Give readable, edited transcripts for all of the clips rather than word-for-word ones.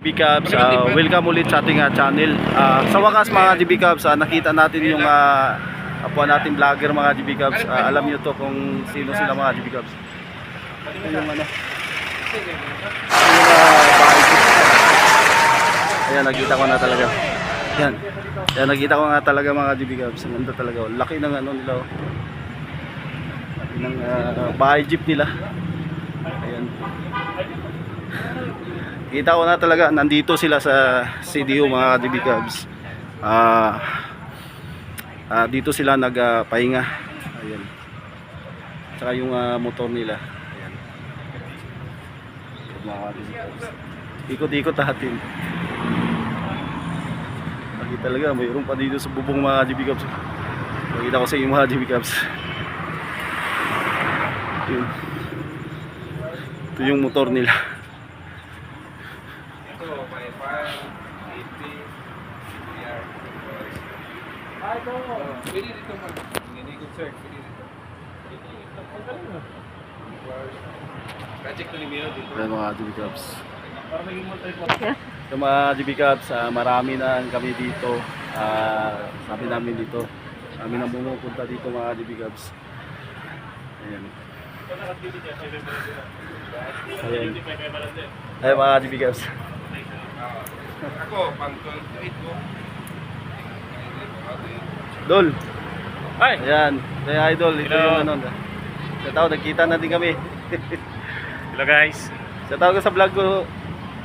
GB Cubs, welcome ulit sa ating channel. Sa wakas mga GB Cubs, nakita natin yung kapwa nating vlogger mga GB Cubs. Alam nyo to kung sino sila mga GB Cubs. Ito yung ayan, nakita ko na talaga. Yan. Yan, nakita ko nga talaga mga GB Cubs. Ang ganda talaga. Laki ng nila. Laki ng bahay jeep nila. Ayan. Kita ko na talaga nandito sila sa CDO mga GB Cubs. Dito sila nagpahinga. Ayan. Saka yung motor nila. Ayan. Mga GB Cubs. Ikot-ikot natin. Lagi talaga mayroon pa dito sa bubong mga GB Cubs. Nakita ko sa inyo mga GB Cubs. Yun. Ito yung motor nila. Pwede dito man. Hindi ko sir. Pwede dito. Project na ni Mio dito. Ayan mga GB Cubs. Sa mga GB Cubs, marami na kami dito. Sabi namin dito. Kami na pumupunta dito mga GB Cubs. Ayan. Ayan. Ayan mga GB Cubs. Ako, pang 28 ko. Dol. Ay! Ayan. Ayan idol. Ito yung ano. Sa tao, nagkita na din kami. Hello guys. Sa tao ko sa vlog ko.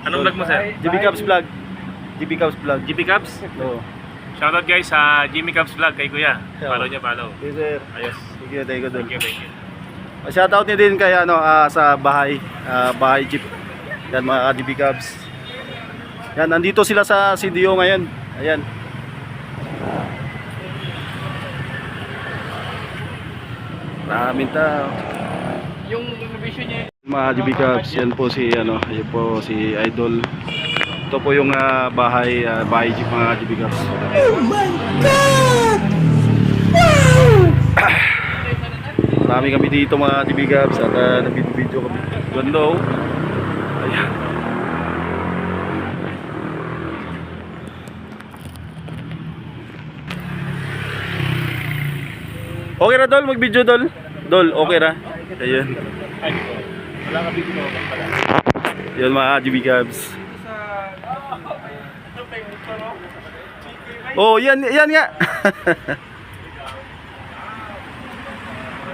Anong vlog mo sir? GB Cubs vlog. GB Cubs vlog. GB Cubs? Oo. Shoutout guys sa Jimmy Cubs vlog kay Kuya. Follow niya, follow. Okay sir. Ayos. Sige, thank you Dol. Thank you. Shoutout niyo din kay sa bahay, bahay jeep. Yan mga GB Cubs. Yan, nandito sila sa CDO ngayon. Ayan. Maraming tao. Yung vision niya. Mga GB Cubs, yan po si yan po si Idol. Ito po yung bahay jeep mga GB Cubs. Oh my God! Marami kami dito mga GB Cubs at nag-video kami. Ganda oh. Ayan. Okay na Dol, mag-video Dol. Dol, okay na. Ayun. Wala ka video mo pala. Yan mga GB Cubs. Oh, yan nga.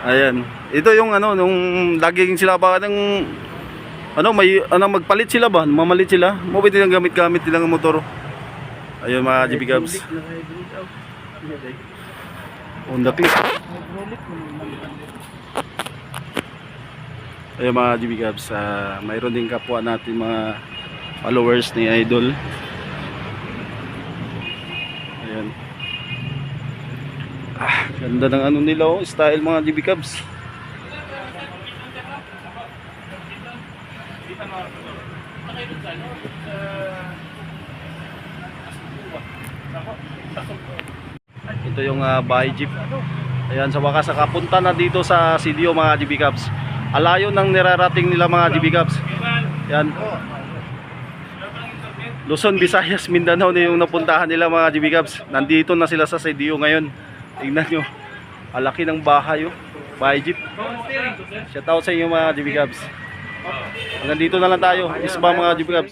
Ayan. Ito yung nung laging sila pa ng may magpalit sila ba? Mamalit sila. Mo pwede lang gamit-gamit nilang motor. Ayun mga GB Cubs. Honda Click. Ayun mga GB Cubs, mayroon din kapwa natin mga followers ni Idol. Ayan. Ganda ng nila style mga GB Cubs. Ito yung bahay jeep. Ayan, sa wakas nakapunta na dito sa CDO mga GB Cubs. Alayo ng nirarating nila mga GB Cubs. Yan. Luzon, Visayas, Mindanao na yung napuntahan nila mga GB Cubs. Nandito na sila sa CDO ngayon. Tingnan nyo. Alaki ng bahay bahay jeep. Shout out sa inyo mga GB Cubs. Hanggang dito na lang tayo. Isba mga GB Cubs.